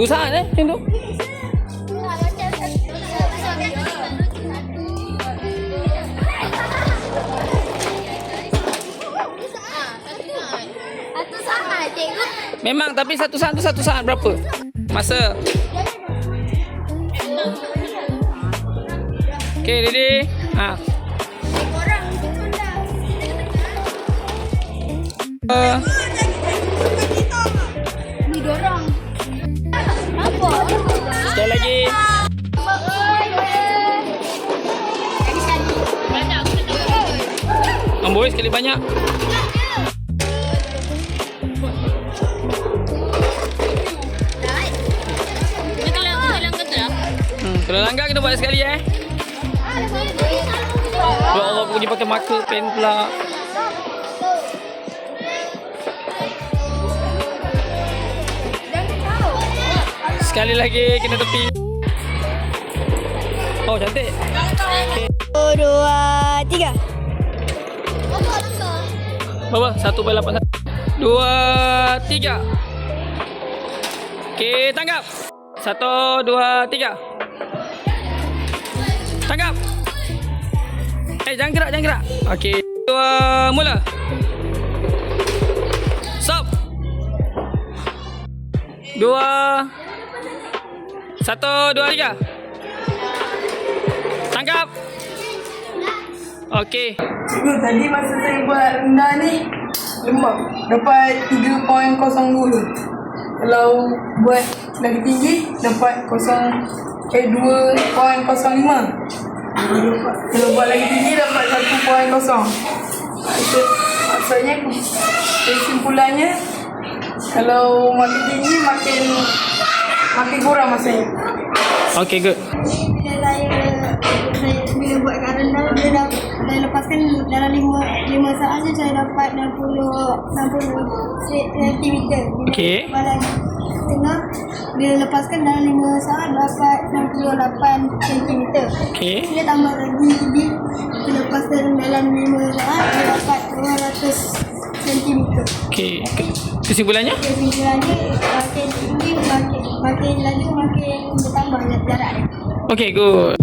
Usaha macam tu. Memang, tapi satu saat berapa? Masa. Okay, ready? Ha. Dorong. Apa? Sekali lagi. Amboi sekali banyak. Kalau langgar kita buat sekali Ya Allah, aku pergi pakai marker pen pula. Sekali lagi kena tepi. Oh, cantik. Okay. 1, 2, 3. Berapa? 1/8. 2, 3. Okey, tangkap. 1, 2, 3. Tangkap. Jangan gerak. Okey, 2, mula. Stop. 2, 1, 2, 3. Tangkap. Okey. Cikgu, tadi masa saya buat rendah ni lembab, dapat 3.02. Kalau buat lagi tinggi dapat 2.05. Kalau buat lagi tinggi dapat 1.0. Maksudnya kesimpulannya kalau makin tinggi makin kurang masanya. Okey, good. Bila buat kat rendah, bila dah lepaskan dalam 5 saat je saya dapat 60 cm. Okey. Badan tengah, bila lepaskan dalam 5 saat dapat 68 cm. Okey. Dia tambah lagi, jadi kita lepaskan dalam 5 saat dia dapat 200 cm. Okey. Kesimpulannya? Kesimpulannya makin tinggi makin bertambah jarak dia. Okey, good.